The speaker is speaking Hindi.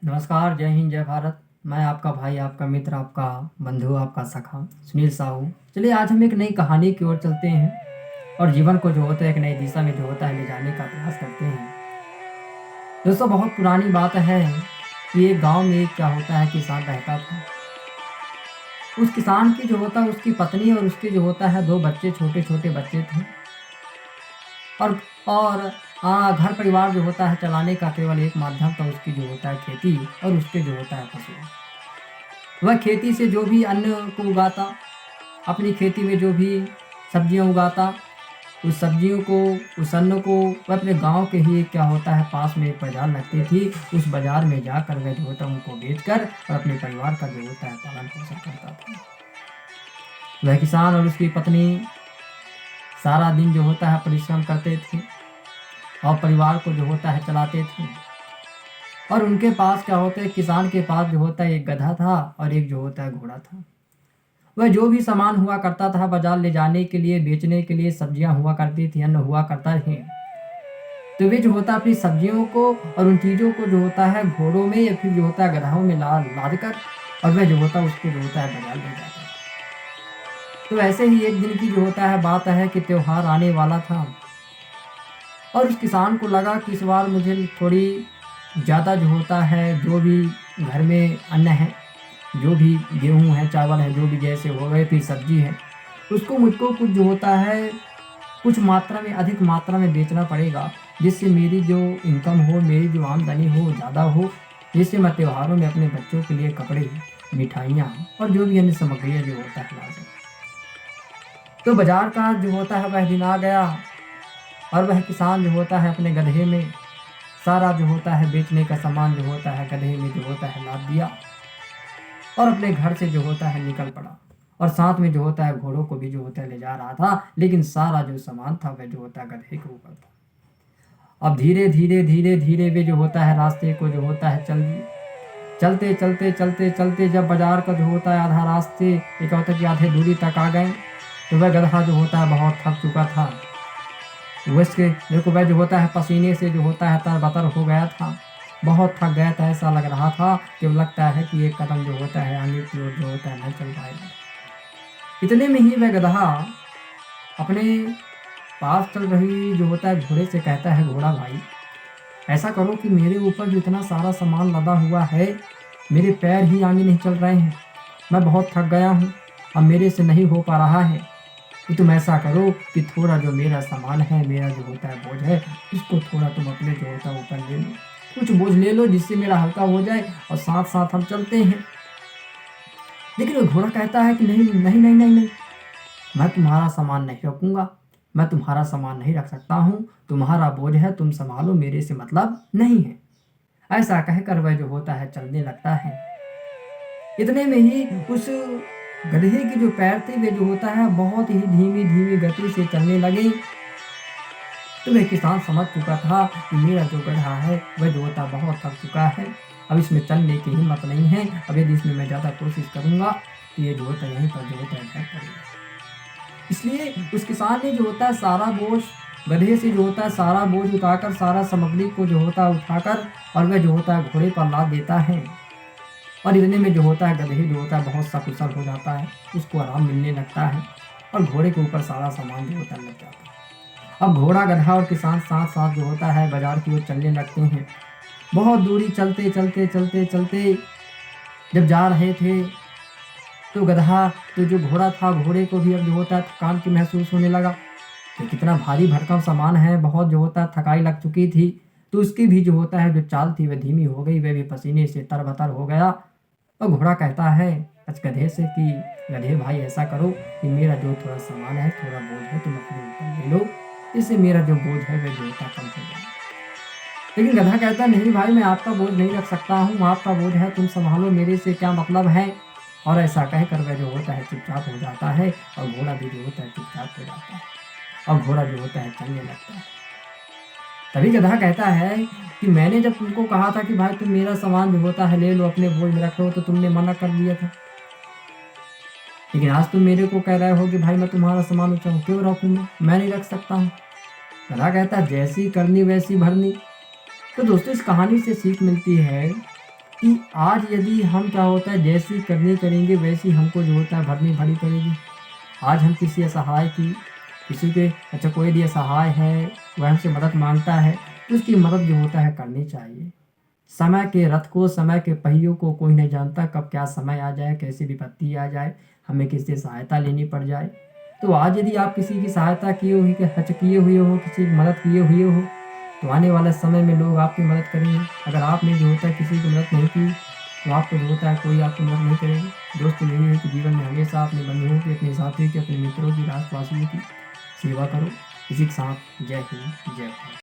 नमस्कार, जय हिंद, जय भारत। मैं आपका भाई, आपका मित्र, आपका बंधु, आपका सखा सुनील साहू। चलिए आज हम एक नई कहानी की ओर चलते हैं और जीवन को जो होता है एक नई दिशा में जो होता है ले जाने का प्रयास करते हैं। दोस्तों, बहुत पुरानी बात है कि एक गांव में क्या होता है, किसान रहता था। उस किसान की जो होता है उसकी पत्नी और उसके जो होता है दो बच्चे, छोटे छोटे बच्चे थे। और और घर परिवार जो होता है चलाने का केवल एक माध्यम था, उसकी जो होता है खेती और उसके जो होता है पशु। वह खेती से जो भी अन्न को उगाता, अपनी खेती में जो भी सब्जियां उगाता, उस सब्जियों को, उस अन्न को वह अपने गांव के ही क्या होता है पास में एक बाजार लगती थी, उस बाजार में जाकर वह जो होता है उनको बेचकर और अपने परिवार का जो होता है पालन पोषण करता था। वह किसान और उसकी पत्नी सारा दिन जो होता है परिश्रम करते थे और परिवार को जो होता है चलाते थे। और उनके पास क्या होता है, किसान के पास जो होता है एक गधा था और एक जो होता है घोड़ा था। वह जो भी सामान हुआ करता था बाजार ले जाने के लिए, बेचने के लिए, सब्जियां हुआ करती थी, अन्न हुआ करता थी, तो वे जो होता अपनी सब्जियों को और उन चीज़ों को जो होता है घोड़ों में या फिर जो होता है गधाओं में लाद कर और वह जो होता उसको जो होता है बाजार ले जाता था। तो ऐसे ही एक दिन की जो होता है बात है कि त्योहार आने वाला था और उस किसान को लगा कि इस बार मुझे थोड़ी ज़्यादा जो होता है, जो भी घर में अन्न है, जो भी गेहूँ है, चावल है, जो भी जैसे हो गए, फिर सब्जी है, उसको मुझको कुछ जो होता है कुछ मात्रा में, अधिक मात्रा में बेचना पड़ेगा, जिससे मेरी जो इनकम हो, मेरी जो आमदनी हो ज़्यादा हो, जिससे मैं त्योहारों में अपने बच्चों के लिए कपड़े, मिठाइयाँ और जो भी अन्य सामग्रियाँ जो होता है ला सकूँ। तो बाजार का जो होता है वह दिन आ गया और वह किसान जो होता है अपने गधे में सारा जो होता है बेचने का सामान जो होता है गधे में जो होता है लाद दिया और अपने घर से जो होता है निकल पड़ा और साथ में जो होता है घोड़ों को भी जो होता है ले जा रहा था, लेकिन सारा जो सामान था वह जो होता है गधे के ऊपर था। अब धीरे धीरे धीरे धीरे वे जो होता है रास्ते को जो होता है चलते चलते चलते चलते जब बाजार का जो होता है आधा रास्ते एक होता कि आधे दूरी तक आ गए, तो वह गधा जो होता है बहुत थक चुका था। उसके देखो वह जो होता है पसीने से जो होता है तरबतर हो गया था, बहुत थक गया था। ऐसा लग रहा था कि लगता है कि एक कदम जो होता है आगे की ओर जो होता है नहीं चल पाएगा। इतने में ही वह गधा अपने पास चल रही जो होता है घोड़े से कहता है, घोड़ा भाई ऐसा करो कि मेरे ऊपर जो इतना सारा सामान लदा हुआ है, मेरे पैर ही आगे नहीं चल रहे हैं, मैं बहुत थक गया हूँ, अब मेरे से नहीं हो पा रहा है। तो तुम ऐसा करो कि थोड़ा जो मेरा सामान है, मेरा जो होता है बोझ है, इसको थोड़ा तुम अपने जो होता है ऊपर ले लो, कुछ बोझ ले लो जिससे मेरा हल्का हो जाए और साथ साथ हम चलते हैं। लेकिन वो घोड़ा कहता है कि नहीं नहीं नहीं नहीं नहीं, मैं तुम्हारा सामान नहीं रखूंगा, मैं तुम्हारा सामान नहीं रख सकता हूँ, तुम्हारा बोझ है, तुम संभालो, मेरे से मतलब नहीं है। ऐसा कहकर वह जो होता है चलने लगता है। इतने में ही उस गधे के जो पैर थे वे जो होता है बहुत ही धीमी धीमी गति से चलने लगे। तो वह किसान समझ चुका था कि मेरा जो गधा है वह जो होता बहुत थक चुका है, अब इसमें चलने की हिम्मत नहीं है, अब यदि इसमें मैं ज़्यादा कोशिश करूँगा तो ये जो होता है यहीं पर जो होता है ढह पड़ेगा। इसलिए उस किसान ने जो होता है सारा बोझ गधे से जो होता है सारा बोझ उठाकर, सारा सामग्री को जो होता है उठाकर और वह जो होता है घोड़े पर लाद देता है। और इतने में जो होता है गधे जो होता है बहुत सकुशल हो जाता है, उसको आराम मिलने लगता है और घोड़े के ऊपर सारा सामान जो होता है लग जाता है। अब घोड़ा, गधा और किसान साथ साथ जो होता है बाजार की ओर चलने लगते हैं। बहुत दूरी चलते चलते चलते चलते जब जा रहे थे तो गधा, तो जो घोड़ा था, घोड़े को भी अब जो होता है थकान की महसूस होने लगा कि कितना भारी भरकम सामान है, बहुत जो होता है थकाई लग चुकी थी, तो उसकी भी जो होता है जो चाल थी वह धीमी हो गई, वह भी पसीने से तरबतर हो गया। और घोड़ा कहता है गधे से कि गधे भाई ऐसा करो कि मेरा जो थोड़ा सामान है, थोड़ा बोझ है, तुम अपने ऊपर ले लो, इससे मेरा जो बोझ है वह जो होता कम हो जाए। लेकिन गधा कहता नहीं भाई, मैं आपका बोझ नहीं रख सकता हूँ, आपका बोझ है, तुम संभालो, मेरे से क्या मतलब है। और ऐसा कहकर वह जो होता है चुपचाप हो जाता है और घोड़ा भी जो होता है चुपचाप हो जाता है और घोड़ा जो होता है चलने लगता है। तभी गधा कहता है कि मैंने जब तुमको कहा था कि भाई तुम मेरा सामान जो होता है ले लो, अपने बोझ में रख लो, तो तुमने मना कर दिया था, लेकिन आज तुम मेरे को कह रहे हो कि भाई मैं तुम्हारा सामान ऊंचा क्यों रखूँ, मैं नहीं रख सकता हूँ। गधा कहता है जैसी करनी वैसी भरनी। तो दोस्तों, इस कहानी से सीख मिलती है कि आज यदि हम क्या होता है जैसी करनी करेंगे वैसी हमको जो होता है भरनी भरी पड़ेगी। आज हम किसी असहाय की, किसी के अच्छा कोई भी असहाय है, वह हमसे मदद माँगता है, तो उसकी मदद जो होता है करनी चाहिए। समय के रथ को, समय के पहियों को कोई नहीं जानता कब क्या समय आ जाए, कैसी विपत्ति आ जाए, हमें किससे सहायता लेनी पड़ जाए। तो आज यदि आप किसी की सहायता किए हुए किए हुए हो, किसी की मदद किए हुए हो, तो आने वाले समय में लोग आपकी मदद करेंगे। अगर आपने जो होता है किसी की मदद नहीं की, तो आपको जो होता है कोई आपकी मदद नहीं करेगा। दोस्तों यही है कि जीवन में हमेशा अपने बंधुओं की, अपने साथियों की, अपने मित्रों की, राष्ट्रवासियों की सेवा करो। इसी के साथ जय हिंद, जय भारत।